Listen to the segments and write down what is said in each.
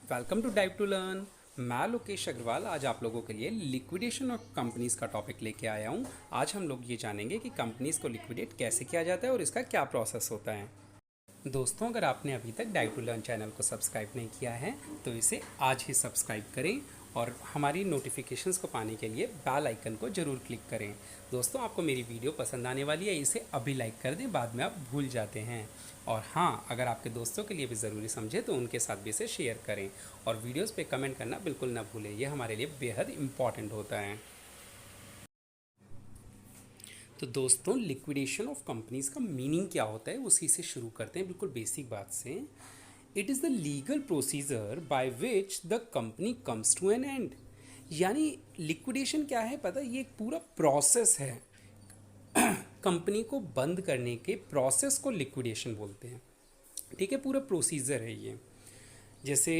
Welcome to dive to learn. मैं लोकेश अग्रवाल आज आप लोगों के लिए लिक्विडेशन ऑफ कंपनीज़ का टॉपिक लेके आया हूँ। आज हम लोग ये जानेंगे कि कंपनीज़ को लिक्विडेट कैसे किया जाता है और इसका क्या प्रोसेस होता है। दोस्तों, अगर आपने अभी तक डाइव टू लर्न चैनल को सब्सक्राइब नहीं किया है तो इसे आज ही सब्सक्राइब करें और हमारी नोटिफिकेशंस को पाने के लिए बेल आइकन को ज़रूर क्लिक करें। दोस्तों, आपको मेरी वीडियो पसंद आने वाली है, इसे अभी लाइक कर दें, बाद में आप भूल जाते हैं। और हाँ, अगर आपके दोस्तों के लिए भी ज़रूरी समझे तो उनके साथ भी इसे शेयर करें और वीडियोस पे कमेंट करना बिल्कुल ना भूलें, ये हमारे लिए बेहद इम्पॉर्टेंट होता है। तो दोस्तों, लिक्विडेशन ऑफ कंपनीज़ का मीनिंग क्या होता है उसी से शुरू करते हैं, बिल्कुल बेसिक बात से। It is the legal procedure by which the company comes to an end. यानी लिक्विडेशन क्या है पता है, ये एक पूरा प्रोसेस है। कंपनी को बंद करने के प्रोसेस को लिक्विडेशन बोलते हैं। ठीक है, पूरा प्रोसीजर है ये। जैसे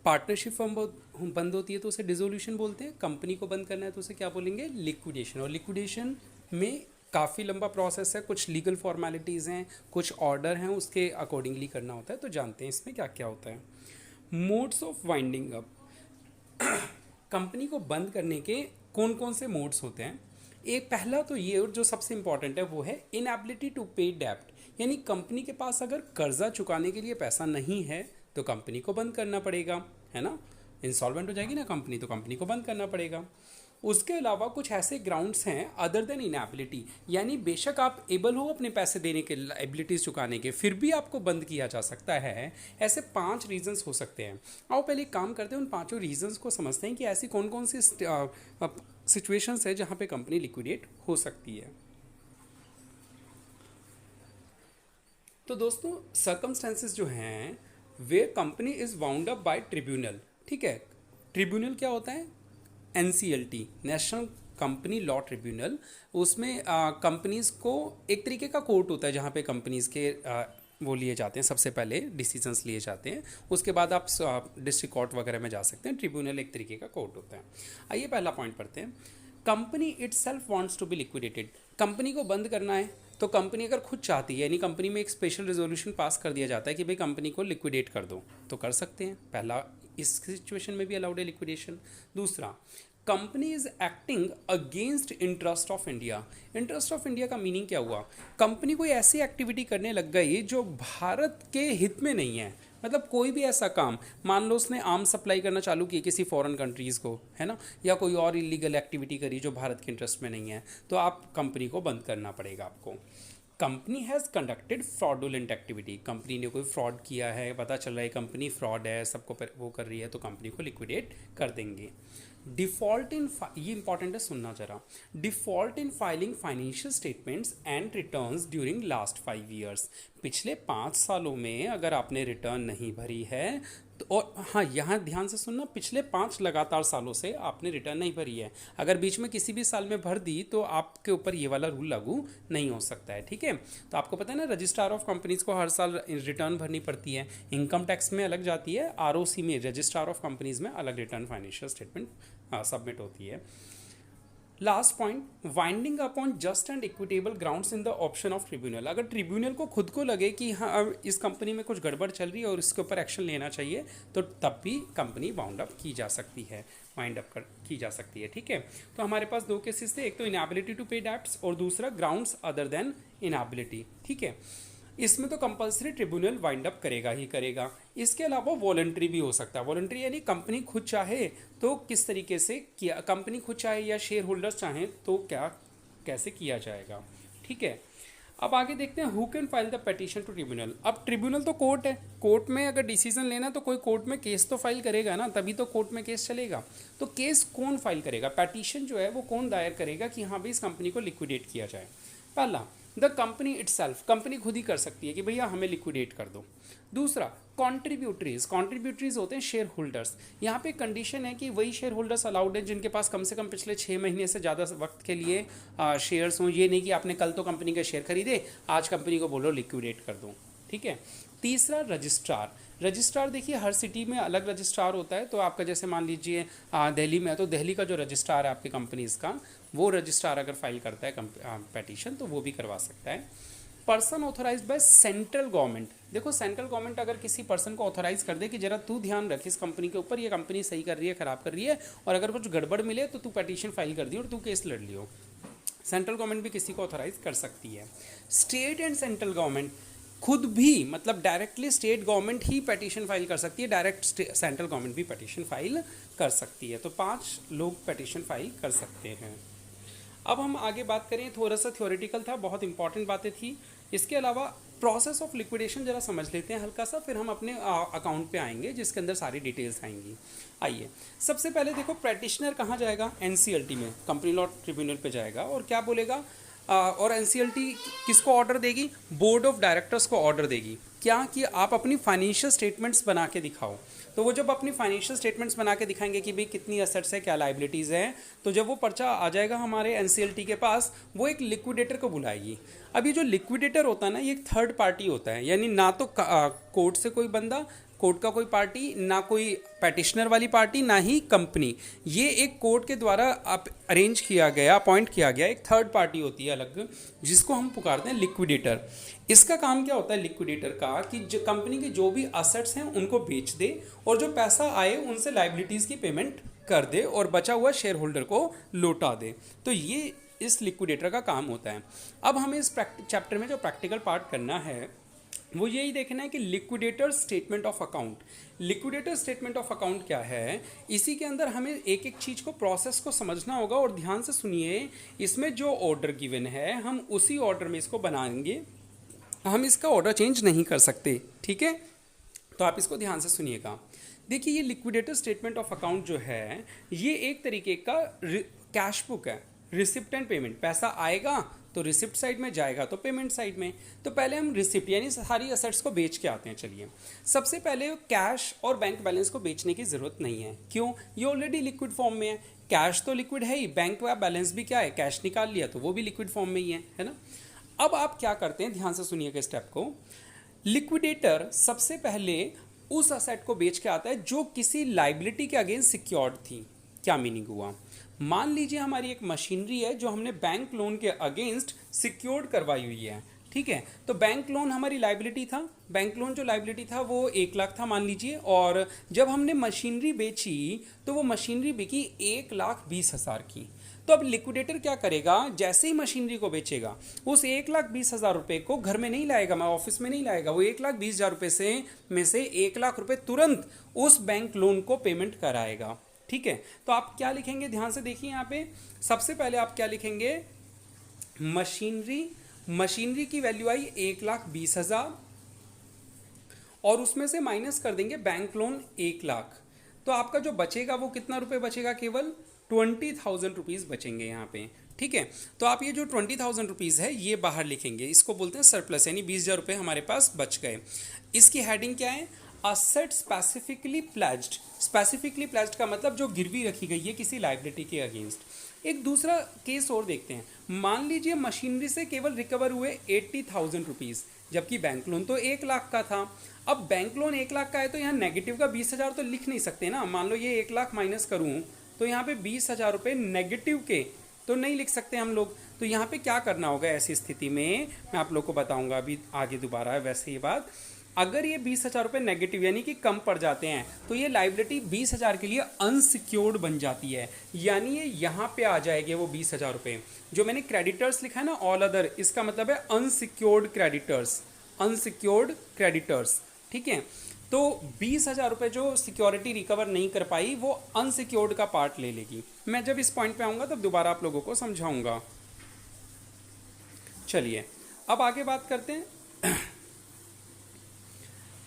पार्टनरशिप फर्म बंद होती है तो उसे डिसोल्यूशन बोलते हैं, कंपनी को बंद करना है तो उसे क्या बोलेंगे, लिक्विडेशन। और लिक्विडेशन में काफ़ी लंबा प्रोसेस है, कुछ लीगल फॉर्मेलिटीज़ हैं, कुछ ऑर्डर हैं, उसके अकॉर्डिंगली करना होता है। तो जानते हैं इसमें क्या क्या होता है। Modes of winding up. Company को बंद करने के कौन कौन से मोड्स होते हैं। एक पहला तो ये, और जो सबसे इंपॉर्टेंट है, वो है इनएबिलिटी टू पे डेब्ट। यानी कंपनी के पास अगर कर्जा चुकाने के लिए पैसा नहीं है तो कंपनी को बंद करना पड़ेगा, है ना। इंसॉल्वेंट हो जाएगी ना कंपनी, तो कंपनी को बंद करना पड़ेगा। उसके अलावा कुछ ऐसे ग्राउंड्स हैं अदर देन इनएबिलिटी, यानी बेशक आप एबल हो अपने पैसे देने के, लाइबिलिटीज चुकाने के, फिर भी आपको बंद किया जा सकता है। ऐसे 5 रीजंस हो सकते हैं। आओ पहले एक काम करते हैं, उन 5 रीजंस को समझते हैं कि ऐसी कौन कौन सी सिचुएशंस है जहाँ पे कंपनी लिक्विडेट हो सकती है। तो दोस्तों, सर्कमस्टेंसेस जो हैं वे company is wound up by tribunal. ठीक है, ट्रिब्यूनल क्या होता है, NCLT, national company law tribunal. उसमें कंपनीज को एक तरीके का कोर्ट होता है जहाँ पे कंपनीज के वो लिए जाते हैं, सबसे पहले डिसीजंस लिए जाते हैं, उसके बाद आप डिस्ट्रिक्ट कोर्ट वगैरह में जा सकते हैं। ट्रिब्यूनल एक तरीके का कोर्ट होता है। आइए पहला पॉइंट पढ़ते हैं। Company itself wants to be liquidated. Company को बंद करना है तो कंपनी अगर खुद चाहती है, यानी कंपनी में एक स्पेशल रेजोल्यूशन पास कर दिया जाता है कि भाई कंपनी को लिक्विडेट कर दो, तो कर सकते हैं। पहला, इस सिचुएशन में भी अलाउड है लिक्विडेशन। दूसरा, company is acting against interest of India. Interest of India का मीनिंग क्या हुआ, कंपनी कोई ऐसी एक्टिविटी करने लग गई जो भारत के हित में नहीं है। मतलब कोई भी ऐसा काम, मान लो उसने आर्म सप्लाई करना चालू की किसी फॉरेन कंट्रीज़ को, है ना, या कोई और इलीगल एक्टिविटी करी जो भारत के इंटरेस्ट में नहीं है, तो आप कंपनी को बंद करना पड़ेगा आपको। Company has conducted fraudulent activity. Company ने कोई फ्रॉड किया है, पता चल रहा है कंपनी फ्रॉड है, सबको वो कर रही है, तो कंपनी को लिक्विडेट कर देंगे। डिफ़ॉल्ट इन, ये इंपॉर्टेंट है, सुनना जरा। Default in filing financial statements and returns during last 5 years. पिछले 5 सालों में अगर आपने रिटर्न नहीं भरी है तो, और हाँ यहाँ ध्यान से सुनना, पिछले 5 लगातार सालों से आपने रिटर्न नहीं भरी है, अगर बीच में किसी भी साल में भर दी तो आपके ऊपर ये वाला रूल लागू नहीं हो सकता है। ठीक है, तो आपको पता है ना, रजिस्ट्रार ऑफ कंपनीज को हर साल रिटर्न भरनी पड़ती है। इनकम टैक्स में अलग जाती है, आरओसी में, रजिस्ट्रार ऑफ कंपनीज में अलग रिटर्न फाइनेंशियल स्टेटमेंट सबमिट होती है। Last point, winding upon just and equitable grounds in the option of tribunal. अगर ट्रिब्यूनल को खुद को लगे कि हाँ अब इस कंपनी में कुछ गड़बड़ चल रही है और इसके ऊपर एक्शन लेना चाहिए, तो तब भी कंपनी वाउंड अप की जा सकती है, वाइंड अप की जा सकती है। ठीक है, तो हमारे पास 2 केसेस थे, एक तो इनएबिलिटी टू पे डेब्ट्स और दूसरा ग्राउंड्स अदर देन इनएबिलिटी। ठीक है, इसमें तो कंपलसरी ट्रिब्यूनल वाइंड अप करेगा ही करेगा। इसके अलावा वॉलंटरी भी हो सकता है। वॉलंटरी यानी कंपनी खुद चाहे तो किस तरीके से किया, कंपनी खुद चाहे या शेयर होल्डर्स चाहें तो क्या, कैसे किया जाएगा। ठीक है, अब आगे देखते हैं, who can file the petition to tribunal. अब ट्रिब्यूनल तो कोर्ट है, कोर्ट में अगर डिसीजन लेना तो कोई कोर्ट में केस तो फाइल करेगा ना, तभी तो कोर्ट में केस चलेगा। तो केस कौन फाइल करेगा, पिटीशन जो है वो कौन दायर करेगा कि हाँ भाई इस कंपनी को लिक्विडेट किया जाए। पहला, द कंपनी इटसेल्फ, कंपनी खुद ही कर सकती है कि भैया हमें लिक्विडेट कर दो। दूसरा, कॉन्ट्रीब्यूटरीज, कॉन्ट्रीब्यूटरीज होते हैं शेयर होल्डर्स। यहाँ पे कंडीशन है कि वही शेयर होल्डर्स अलाउड है जिनके पास कम से कम पिछले 6 महीने से ज़्यादा वक्त के लिए शेयर्स हों। ये नहीं कि आपने कल तो कंपनी के शेयर खरीदे, आज कंपनी को बोलो लिक्विडेट कर दो। ठीक है। तीसरा, रजिस्ट्रार। रजिस्ट्रार देखिए हर सिटी में अलग रजिस्ट्रार होता है, तो आपका जैसे मान लीजिए दिल्ली में है तो दिल्ली का जो रजिस्ट्रार है आपकी कंपनीज़ का, वो रजिस्ट्रार अगर फाइल करता है पिटीशन तो वो भी करवा सकता है। Person authorise by central government. देखो सेंट्रल गवर्नमेंट अगर किसी पर्सन को ऑथोराइज कर दे कि जरा तू ध्यान रख इस कंपनी के ऊपर, ये कंपनी सही कर रही है खराब कर रही है, और अगर कुछ गड़बड़ मिले तो तू पिटीशन फाइल कर दी और तू केस लड़ लियो। सेंट्रल गवर्नमेंट भी किसी को ऑथोराइज कर सकती है। स्टेट एंड सेंट्रल गवर्नमेंट खुद भी, मतलब डायरेक्टली स्टेट गवर्नमेंट ही पिटीशन फाइल कर सकती है, डायरेक्ट सेंट्रल गवर्नमेंट भी पिटीशन फाइल कर सकती है। तो 5 लोग पिटीशन फाइल कर सकते हैं। अब हम आगे बात करें, थोड़ा सा थ्योरेटिकल था, बहुत इंपॉर्टेंट बातें थी। इसके अलावा प्रोसेस ऑफ लिक्विडेशन जरा समझ लेते हैं हल्का सा, फिर हम अपने अकाउंट पे आएंगे जिसके अंदर सारी डिटेल्स आएंगी। आइए, सबसे पहले देखो पिटिशनर कहाँ जाएगा, एनसीएलटी में, कंपनी लॉ ट्रिब्यूनल पे जाएगा और क्या बोलेगा, और एनसीएलटी किसको ऑर्डर देगी, बोर्ड ऑफ डायरेक्टर्स को ऑर्डर देगी क्या, कि आप अपनी फाइनेंशियल स्टेटमेंट्स बना के दिखाओ। तो वो जब अपनी फाइनेंशियल स्टेटमेंट्स बना के दिखाएंगे कि भाई कितनी एसेट्स है, क्या लाइबिलिटीज़ हैं, तो जब वो पर्चा आ जाएगा हमारे एनसीएलटी के पास, वो एक लिक्विडेटर को बुलाएगी। अब ये जो लिक्विडेटर होता है ना, ये एक थर्ड पार्टी होता है, यानी ना तो कोर्ट से कोई बंदा, कोर्ट का कोई पार्टी, ना कोई पैटिशनर वाली पार्टी, ना ही कंपनी, ये एक कोर्ट के द्वारा अरेंज किया गया, अपॉइंट किया गया एक थर्ड पार्टी होती है अलग, जिसको हम पुकारते हैं लिक्विडेटर। इसका काम क्या होता है लिक्विडेटर का, कि जो कंपनी के जो भी असेट्स हैं उनको बेच दे और जो पैसा आए उनसे लाइबिलिटीज़ की पेमेंट कर दे और बचा हुआ शेयर होल्डर को लौटा दे। तो ये इस लिक्विडेटर का काम होता है। अब हमें इस चैप्टर में जो प्रैक्टिकल पार्ट करना है वो यही देखना है कि liquidator statement of account, liquidator statement of account क्या है। इसी के अंदर हमें एक एक चीज़ को, प्रोसेस को समझना होगा, और ध्यान से सुनिए, इसमें जो ऑर्डर गिवन है हम उसी ऑर्डर में इसको बनाएंगे, हम इसका ऑर्डर चेंज नहीं कर सकते, ठीक है। तो आप इसको ध्यान से सुनिएगा। देखिए, ये लिक्विडेटर स्टेटमेंट ऑफ अकाउंट जो है, ये एक तरीके का कैश बुक है, रिसिप्ट एंड पेमेंट। पैसा आएगा तो रिसिप्ट साइड में, जाएगा तो पेमेंट साइड में। तो पहले हम रिसिप्ट यानी सारी असेट्स को बेच के आते हैं। चलिए, सबसे पहले कैश और बैंक बैलेंस को बेचने की ज़रूरत नहीं है। क्यों? ये ऑलरेडी लिक्विड फॉर्म में है। कैश तो लिक्विड है ही, बैंक का बैलेंस भी क्या है, कैश निकाल लिया तो वो भी लिक्विड फॉर्म में ही है ना। अब आप क्या करते हैं, ध्यान से सुनिएगा स्टेप को। लिक्विडेटर सबसे पहले उस असेट को बेच के आता है जो किसी लाइबिलिटी के अगेंस्ट सिक्योर्ड थी। क्या मीनिंग हुआ? मान लीजिए हमारी एक मशीनरी है जो हमने बैंक लोन के अगेंस्ट सिक्योर्ड करवाई हुई है, ठीक है। तो बैंक लोन हमारी लाइबिलिटी था, बैंक लोन जो लाइबिलिटी था वो 1 लाख था मान लीजिए, और जब हमने मशीनरी बेची तो वो मशीनरी बिकी 1,20,000 की। तो अब लिक्विडेटर क्या करेगा, जैसे ही मशीनरी को बेचेगा उस 1,20,000 रुपये को घर में नहीं लाएगा, मैं ऑफिस में नहीं लाएगा, वो 1,20,000 रुपये से 1 लाख रुपये तुरंत उस बैंक लोन को पेमेंट कराएगा, ठीक है। तो आप क्या लिखेंगे, ध्यान से देखिए यहाँ पे। सबसे पहले आप क्या लिखेंगे, मशीनरी की वैल्यू आई 1,20,000 और उसमें से माइनस कर देंगे बैंक लोन 1 लाख। तो आपका जो बचेगा वो कितना रुपए बचेगा, केवल 20,000 रुपीज़ बचेंगे यहाँ पे, ठीक है। तो आप ये जो 20,000 रुपीज़ है ये बाहर लिखेंगे, इसको बोलते हैं सरप्लस, यानी 20,000 रुपये हमारे पास बच गए। इसकी हेडिंग क्या है, asset specifically pledged. Specifically pledged का मतलब जो गिरवी रखी गई है किसी लाइबिलिटी के अगेंस्ट। एक दूसरा केस और देखते हैं। मान लीजिए मशीनरी से केवल रिकवर हुए 80,000 रुपीज़, जबकि बैंक लोन तो 1 लाख का था। अब बैंक लोन 1 लाख का है तो यहाँ नेगेटिव का 20,000 तो लिख नहीं सकते ना। मान लो ये 1 लाख माइनस करूँ तो यहाँ पे 20,000 रुपये नेगेटिव के तो नहीं लिख सकते हम लोग। तो यहाँ पे क्या करना होगा ऐसी स्थिति में, मैं आप लोग को बताऊंगा अभी आगे दोबारा है वैसे ये बात। अगर ये 20,000 रुपये नेगेटिव यानी कि कम पड़ जाते हैं तो ये लाइबिलिटी 20,000 के लिए अनसिक्योर्ड बन जाती है, यानी ये यहाँ पे आ जाएंगे वो 20,000 रुपये। जो मैंने क्रेडिटर्स लिखा है ना, ऑल अदर, इसका मतलब है अनसिक्योर्ड क्रेडिटर्स, अनसिक्योर्ड क्रेडिटर्स, ठीक है। तो 20,000 रुपये जो सिक्योरिटी रिकवर नहीं कर पाई वो अनसिक्योर्ड का पार्ट ले लेगी। मैं जब इस पॉइंट पे आऊँगा तब दोबारा आप लोगों को समझाऊंगा। चलिए अब आगे बात करते हैं।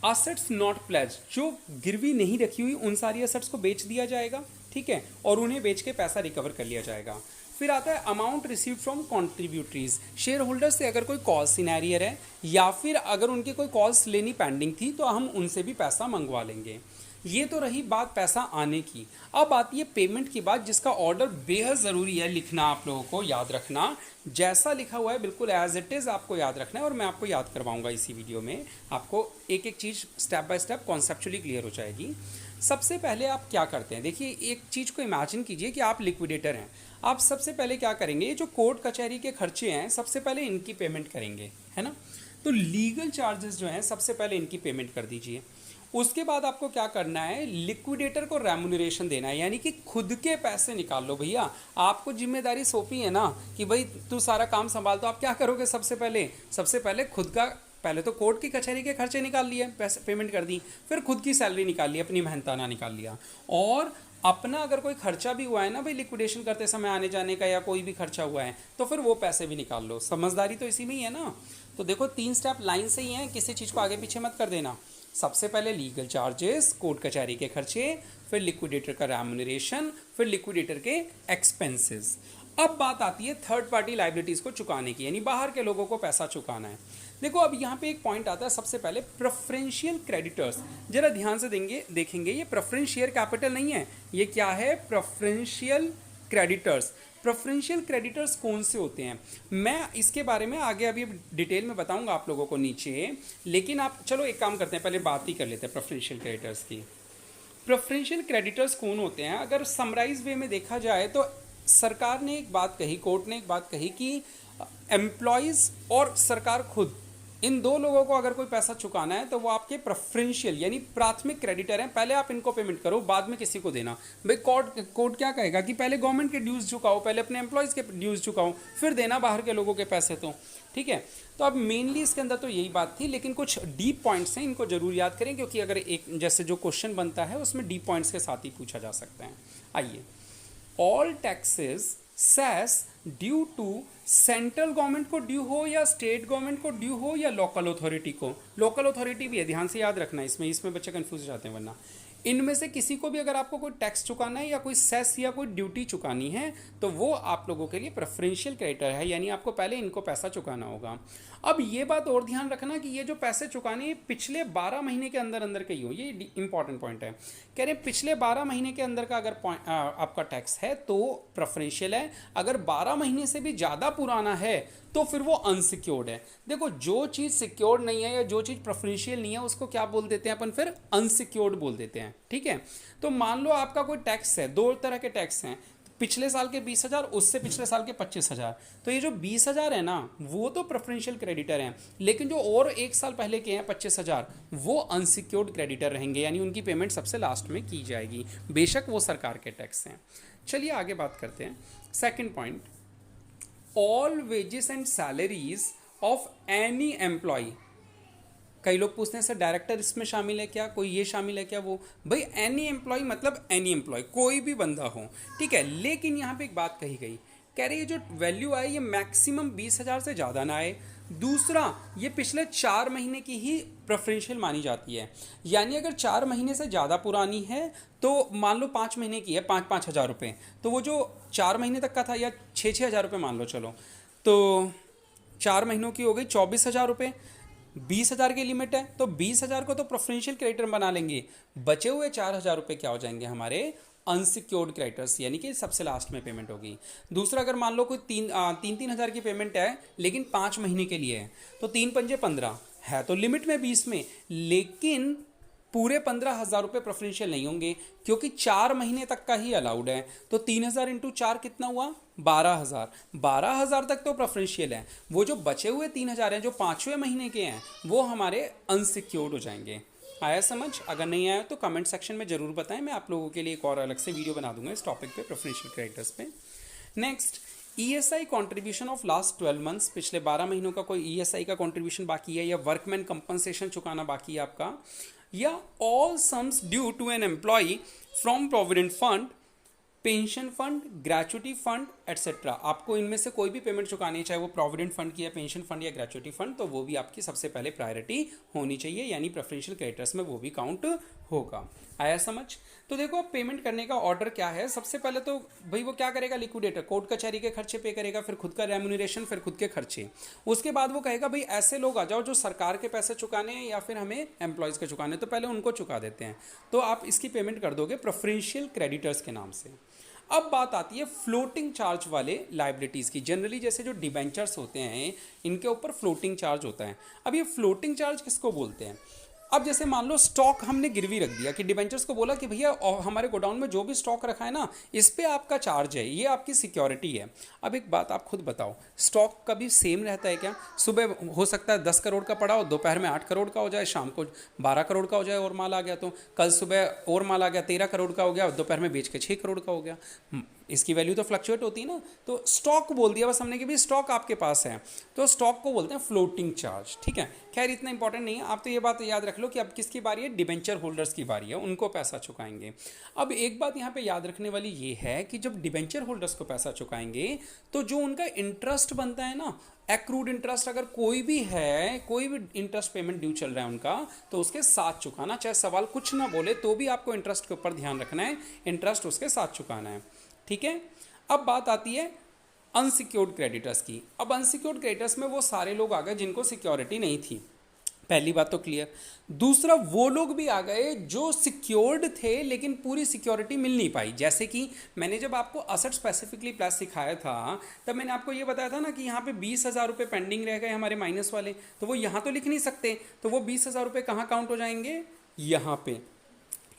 असेट्स नॉट प्लेज, जो गिरवी नहीं रखी हुई उन सारी असेट्स को बेच दिया जाएगा, ठीक है, और उन्हें बेच के पैसा रिकवर कर लिया जाएगा। फिर आता है amount receive from contributories. Share holder से अगर कोई कॉल सिनेरियर है या फिर अगर उनकी कोई कॉल्स लेनी पेंडिंग थी तो हम उनसे भी पैसा मंगवा लेंगे। ये तो रही बात पैसा आने की। अब आती है पेमेंट की बात, जिसका ऑर्डर बेहद ज़रूरी है लिखना, आप लोगों को याद रखना। जैसा लिखा हुआ है बिल्कुल एज इट इज़ आपको याद रखना है, और मैं आपको याद करवाऊंगा इसी वीडियो में। आपको एक एक चीज़ step by step conceptually clear हो जाएगी। सबसे पहले आप क्या करते हैं, देखिए एक चीज़ को इमेजिन कीजिए कि आप लिक्विडेटर हैं। आप सबसे पहले क्या करेंगे, ये जो कोर्ट कचहरी के खर्चे हैं सबसे पहले इनकी पेमेंट करेंगे, है ना। तो लीगल चार्जेस जो हैं सबसे पहले इनकी पेमेंट कर दीजिए। उसके बाद आपको क्या करना है, लिक्विडेटर को रेम्यूनरेशन देना है, यानी कि खुद के पैसे निकाल लो भैया। आपको जिम्मेदारी सौंपी है ना कि भाई तू सारा काम संभाल, तो आप क्या करोगे, सबसे पहले खुद का, पहले तो कोर्ट की कचहरी के खर्चे निकाल लिए, पैसे पेमेंट कर दी, फिर खुद की सैलरी निकाल ली, अपनी मेहनताना निकाल लिया, और अपना अगर कोई खर्चा भी हुआ है ना भाई लिक्विडेशन करते समय आने जाने का या कोई भी खर्चा हुआ है तो फिर वो पैसे भी निकाल लो। समझदारी तो इसी में ही है ना। तो देखो 3 स्टेप लाइन से ही हैं, किसी चीज़ को आगे पीछे मत कर देना। सबसे पहले लीगल चार्जेस, कोर्ट कचहरी के खर्चे, फिर लिक्विडेटर का रेम्यूनरेशन, फिर लिक्विडेटर के एक्सपेंसेस। अब बात आती है थर्ड पार्टी लाइबिलिटीज़ को चुकाने की, यानी बाहर के लोगों को पैसा चुकाना है। देखो अब यहाँ पे एक पॉइंट आता है, सबसे पहले प्रेफरेंशियल क्रेडिटर्स। जरा ध्यान से देखेंगे, ये प्रेफरेंस शेयर कैपिटल नहीं है, ये क्या है, प्रेफरेंशियल क्रेडिटर्स। प्रेफरेंशियल क्रेडिटर्स कौन से होते हैं, मैं इसके बारे में आगे अभी डिटेल में बताऊंगा आप लोगों को नीचे, लेकिन आप चलो एक काम करते हैं, पहले बात ही कर लेते हैं प्रेफरेंशियल क्रेडिटर्स की। प्रेफरेंशियल क्रेडिटर्स कौन होते हैं, अगर समराइज वे में देखा जाए तो सरकार ने एक बात कही, कोर्ट ने एक बात कही कि एम्प्लॉयज़ और सरकार खुद, इन दो लोगों को अगर कोई पैसा चुकाना है तो वो आपके प्रेफरेंशियल यानी प्राथमिक क्रेडिटर हैं, पहले आप इनको पेमेंट करो, बाद में किसी को देना। भाई कोर्ट क्या कहेगा कि पहले गवर्नमेंट के ड्यूज़ चुकाओ, पहले अपने एम्प्लॉयज़ के ड्यूज़ चुकाओ, फिर देना बाहर के लोगों के पैसे। तो ठीक है, तो अब मेनली इसके अंदर तो यही बात थी, लेकिन कुछ डीप पॉइंट्स हैं, इनको जरूर याद करें, क्योंकि अगर एक जैसे जो क्वेश्चन बनता है उसमें डीप पॉइंट्स के साथ ही पूछा जा सकता है। आइए, all taxes cess due to central government को ड्यू हो या स्टेट गवर्नमेंट को ड्यू हो या लोकल अथॉरिटी को, लोकल अथॉरिटी भी है, ध्यान से याद रखना, इसमें बच्चे कंफ्यूज हो जाते हैं वरना। इनमें से किसी को भी अगर आपको कोई टैक्स चुकाना है या कोई सेस या कोई ड्यूटी चुकानी है तो वो आप लोगों के लिए प्रेफरेंशियल क्रेडिटर है, यानी आपको पहले इनको पैसा चुकाना होगा। अब ये बात और ध्यान रखना कि ये जो पैसे चुकाने हैं पिछले 12 महीने के अंदर अंदर के ही हो, ये इंपॉर्टेंट पॉइंट है। कह रहे हैं पिछले 12 महीने के अंदर का अगर आपका टैक्स है तो प्रेफरेंशियल है, अगर 12 महीने से भी ज़्यादा पुराना है तो फिर वो अनसिक्योर्ड है। देखो जो चीज़ सिक्योर्ड नहीं है या जो चीज़ प्रेफरेंशियल नहीं है उसको क्या बोल देते हैं अपन, फिर अनसिक्योर्ड बोल देते हैं। ठीक है, तो मान लो आपका कोई टैक्स है, 2 तरह के टैक्स हैं, पिछले साल के 20,000, उससे पिछले साल के 25,000, तो ये जो 20,000 है ना वो तो प्रेफरेंशियल क्रेडिटर हैं, लेकिन जो और एक साल पहले के हैं 25,000 वो अनसिक्योर्ड क्रेडिटर रहेंगे, यानी उनकी पेमेंट सबसे लास्ट में की जाएगी, बेशक वो सरकार के टैक्स हैं। चलिए आगे बात करते हैं। Second point, all wages and salaries of any employee. कई लोग पूछते हैं सर डायरेक्टर इसमें शामिल है क्या, कोई ये शामिल है क्या, वो भाई एनी एम्प्लॉय मतलब एनी एम्प्लॉय, कोई भी बंदा हो, ठीक है। लेकिन यहाँ पे एक बात कही गई, कह रही है जो वैल्यू आए ये मैक्सिमम 20,000 से ज़्यादा ना आए। दूसरा, ये पिछले 4 महीने की ही प्रेफरेंशियल मानी जाती है, यानी अगर 4 महीने से ज़्यादा पुरानी है तो मान लो 5 महीने की है, 5-5 हज़ार रुपये, तो वो जो 4 महीने तक का था या 6-6 हज़ार रुपये मान लो, चलो तो 4 महीनों की हो गई 24,000 रुपये, 20,000 की लिमिट है तो 20,000 को तो प्रेफरेंशियल क्रेडिटर बना लेंगे, बचे हुए 4,000 रुपये क्या हो जाएंगे हमारे अनसिक्योर्ड क्रेडिटर्स, यानी कि सबसे लास्ट में पेमेंट होगी। दूसरा, अगर मान लो कोई 3-3 हज़ार की पेमेंट है लेकिन 5 महीने के लिए है तो 3 पंजे 15 है, तो लिमिट में 20 में, लेकिन पूरे 15,000 रुपये प्रेफरेंशियल नहीं होंगे क्योंकि 4 महीने तक का ही अलाउड है, तो 3,000 इंटू 4 कितना हुआ, 12,000। 12,000 तक तो प्रेफरेंशियल है, वो जो बचे हुए 3,000 हैं जो 5वें महीने के हैं वो हमारे अनसिक्योर्ड हो जाएंगे। आया समझ? अगर नहीं आया तो कमेंट सेक्शन में ज़रूर बताएं, मैं आप लोगों के लिए एक और अलग से वीडियो बना दूंगा इस टॉपिक पे, प्रेफरेंशियल क्रेडिटर्स पे। Next, ESI contribution of last 12 months, पिछले 12 महीनों का कोई ईएसआई का कंट्रीब्यूशन बाकी है या वर्कमैन कंपनसेशन चुकाना बाकी है आपका, या all sums due to an employee from provident fund, pension fund, gratuity fund et cetera. आपको इनमें से कोई भी पेमेंट चुकानी है, चाहे वो प्रोविडेंट फंड की या पेंशन फंड या ग्रेचुटी फंड, तो वो भी आपकी सबसे पहले प्रायोरिटी होनी चाहिए, यानी प्रेफरेंशियल क्रेडिटर्स में वो भी काउंट होगा। आया समझ? तो देखो अब पेमेंट करने का ऑर्डर क्या है। सबसे पहले तो भाई वो क्या करेगा, लिक्विडेटर कोर्ट कचहरी के खर्चे पे करेगा, फिर खुद का रेम्यूनरेशन, फिर खुद के खर्चे। उसके बाद वो कहेगा भाई ऐसे लोग आ जाओ जो सरकार के पैसे चुकाने हैं या फिर हमें एम्प्लॉयज़ के चुकाने, तो पहले उनको चुका देते हैं, तो आप इसकी पेमेंट कर दोगे प्रेफरेंशियल क्रेडिटर्स के नाम से। अब बात आती है फ्लोटिंग चार्ज वाले लाइबिलिटीज़ की। जनरली जैसे जो डिबेंचर्स होते हैं इनके ऊपर फ्लोटिंग चार्ज होता है। अब ये फ्लोटिंग चार्ज किसको बोलते हैं? अब जैसे मान लो स्टॉक हमने गिरवी रख दिया कि डिबेंचर्स को बोला कि भैया हमारे गोडाउन में जो भी स्टॉक रखा है ना, इस पे आपका चार्ज है, ये आपकी सिक्योरिटी है। अब एक बात आप खुद बताओ, स्टॉक कभी सेम रहता है क्या? सुबह हो सकता है 10 करोड़ का पड़ा हो, दोपहर में 8 करोड़ का हो जाए, शाम को 12 करोड़ का हो जाए और माल आ गया, तो कल सुबह और माल आ गया 13 करोड़ का हो गया, दोपहर में बेच के 6 करोड़ का हो गया। इसकी वैल्यू तो फ्लक्चुएट होती है ना। तो स्टॉक बोल दिया बस हमने कि भाई स्टॉक आपके पास है, तो स्टॉक को बोलते हैं फ्लोटिंग चार्ज, ठीक है। खैर इतना इंपॉर्टेंट नहीं है, आप तो ये बात याद रख लो कि अब किसकी बारी है, डिबेंचर होल्डर्स की बारी है, उनको पैसा चुकाएंगे। अब एक बात यहाँ पे याद रखने वाली ये है कि जब डिबेंचर होल्डर्स को पैसा चुकाएंगे तो जो उनका इंटरेस्ट बनता है ना, एक्रूड इंटरेस्ट, अगर कोई भी है, कोई भी इंटरेस्ट पेमेंट ड्यू चल रहा है उनका, तो उसके साथ चुकाना, चाहे सवाल कुछ ना बोले तो भी आपको इंटरेस्ट के ऊपर ध्यान रखना है, इंटरेस्ट उसके साथ चुकाना है, ठीक है। अब बात आती है अनसिक्योर्ड क्रेडिटर्स की। अब अनसिक्योर्ड क्रेडिटर्स में वो सारे लोग आ गए जिनको सिक्योरिटी नहीं थी, पहली बात तो क्लियर। दूसरा, वो लोग भी आ गए जो सिक्योर्ड थे लेकिन पूरी सिक्योरिटी मिल नहीं पाई। जैसे कि मैंने जब आपको असेट स्पेसिफिकली प्लस सिखाया था, तब मैंने आपको ये बताया था ना कि यहाँ पे 20,000 रुपये पेंडिंग रह गए हमारे माइनस वाले, तो वो यहाँ तो लिख नहीं सकते, तो वो 20,000 रुपये कहाँ काउंट हो जाएंगे, यहाँ पे।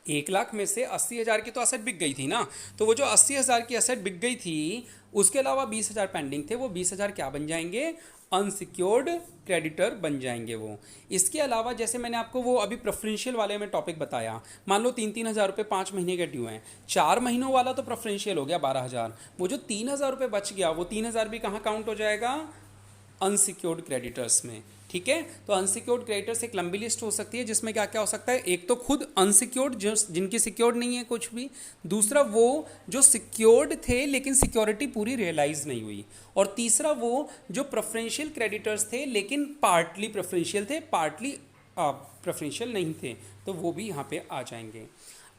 1 लाख में से 80,000 की तो असेट बिक गई थी ना, तो वो जो 80,000 की असेट बिक गई थी, उसके अलावा 20,000 पेंडिंग थे, वो 20,000 क्या बन जाएंगे, अनसिक्योर्ड क्रेडिटर बन जाएंगे वो। इसके अलावा जैसे मैंने आपको वो अभी प्रेफरेंशियल वाले में टॉपिक बताया, मान लो 3,000 रुपये 5 महीने के ड्यू हैं, 4 महीनों वाला तो प्रेफरेंशियल हो गया 12,000, वो जो 3,000 रुपये बच गया, वो 3,000 भी कहाँ काउंट हो जाएगा, अनसिक्योर्ड क्रेडिटर्स में, ठीक है। तो अनसिक्योर्ड क्रेडिटर्स एक लंबी लिस्ट हो सकती है जिसमें क्या क्या हो सकता है, एक तो खुद अनसिक्योर्ड जिनकी सिक्योर्ड नहीं है कुछ भी, दूसरा वो जो सिक्योर्ड थे लेकिन सिक्योरिटी पूरी रियलाइज नहीं हुई, और तीसरा वो जो प्रेफरेंशियल क्रेडिटर्स थे लेकिन पार्टली प्रेफरेंशियल थे, पार्टली प्रेफरेंशियल नहीं थे, तो वो भी यहाँ पे आ जाएंगे।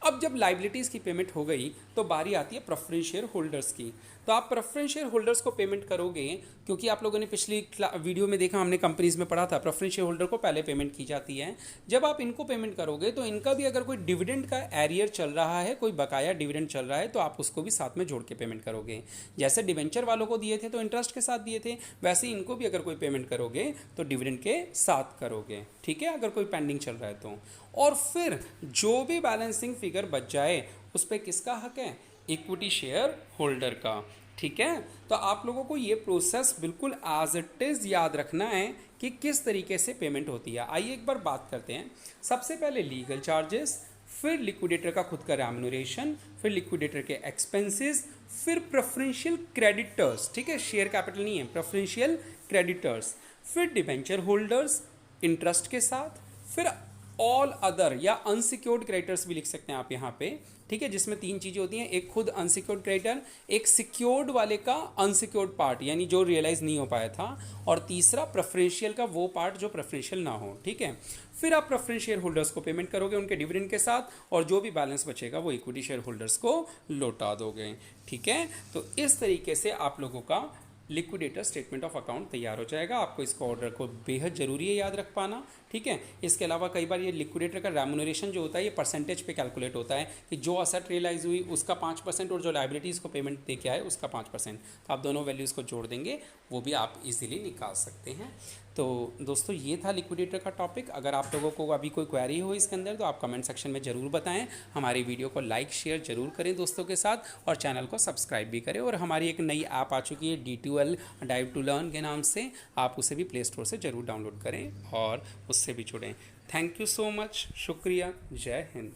अब जब लाइबिलिटीज़ की पेमेंट हो गई तो बारी आती है प्रेफरेंस शेयर होल्डर्स की। तो आप प्रेफरेंस शेयर होल्डर्स को पेमेंट करोगे, क्योंकि आप लोगों ने पिछली वीडियो में देखा, हमने कंपनीज में पढ़ा था प्रेफरेंस शेयर होल्डर को पहले पेमेंट की जाती है। जब आप इनको पेमेंट करोगे तो इनका भी अगर कोई डिविडेंड का एरियर चल रहा है, कोई बकाया डिविडेंड चल रहा है, तो आप उसको भी साथ में जोड़ के पेमेंट करोगे। जैसे डिवेंचर वालों को दिए थे तो इंटरेस्ट के साथ दिए थे, वैसे ही इनको भी अगर कोई पेमेंट करोगे तो डिविडेंड के साथ करोगे, ठीक है, अगर कोई पेंडिंग चल रहा है तो। और फिर जो भी बैलेंसिंग फिगर बच जाए उस पर किसका हक है, इक्विटी शेयर होल्डर का, ठीक है। तो आप लोगों को ये प्रोसेस बिल्कुल एज इट इज़ याद रखना है कि किस तरीके से पेमेंट होती है। आइए एक बार बात करते हैं। सबसे पहले लीगल चार्जेस, फिर लिक्विडेटर का खुद का रेम्यूनरेशन, फिर लिक्विडेटर के एक्सपेंसेस, फिर प्रेफरेंशियल क्रेडिटर्स, ठीक है, शेयर कैपिटल नहीं है, प्रेफरेंशियल क्रेडिटर्स, फिर डिबेंचर होल्डर्स इंटरेस्ट के साथ, फिर ऑल अदर या अनसिक्योर्ड क्रेडिटर्स भी लिख सकते हैं आप यहाँ पे, ठीक है, जिसमें 3 चीज़ें होती हैं, एक खुद अनसिक्योर्ड क्रेडिटर, एक सिक्योर्ड वाले का अनसिक्योर्ड पार्ट यानी जो रियलाइज़ नहीं हो पाया था, और तीसरा प्रेफरेंशियल का वो पार्ट जो प्रेफरेंशियल ना हो, ठीक है। फिर आप प्रेफरेंस शेयर होल्डर्स को पेमेंट करोगे उनके डिविडेंड के साथ, और जो भी बैलेंस बचेगा वो इक्विटी शेयर होल्डर्स को लौटा दोगे, ठीक है। तो इस तरीके से आप लोगों का लिक्विडेटर स्टेटमेंट ऑफ अकाउंट तैयार हो जाएगा। आपको इसको ऑर्डर को बेहद ज़रूरी है याद रख पाना, ठीक है। इसके अलावा कई बार ये लिक्विडेटर का रेम्यूनरेशन जो होता है ये परसेंटेज पे कैलकुलेट होता है कि जो असेट रियलाइज हुई उसका 5% और जो लाइबिलिटीज़ को पेमेंट दे के आए उसका 5%, तो आप दोनों वैल्यूज़ को जोड़ देंगे, वो भी आप इजीली निकाल सकते हैं। तो दोस्तों ये था लिक्विडेटर का टॉपिक। अगर आप लोगों को अभी कोई क्वेरी हो इसके अंदर तो आप कमेंट सेक्शन में ज़रूर बताएं। हमारी वीडियो को लाइक शेयर ज़रूर करें दोस्तों के साथ, और चैनल को सब्सक्राइब भी करें। और हमारी एक नई ऐप आ चुकी है D2L डाइव टू लर्न के नाम से, आप उसे भी प्ले स्टोर से ज़रूर डाउनलोड करें और उससे भी जुड़ें। थैंक यू सो मच, शुक्रिया, जय हिंद।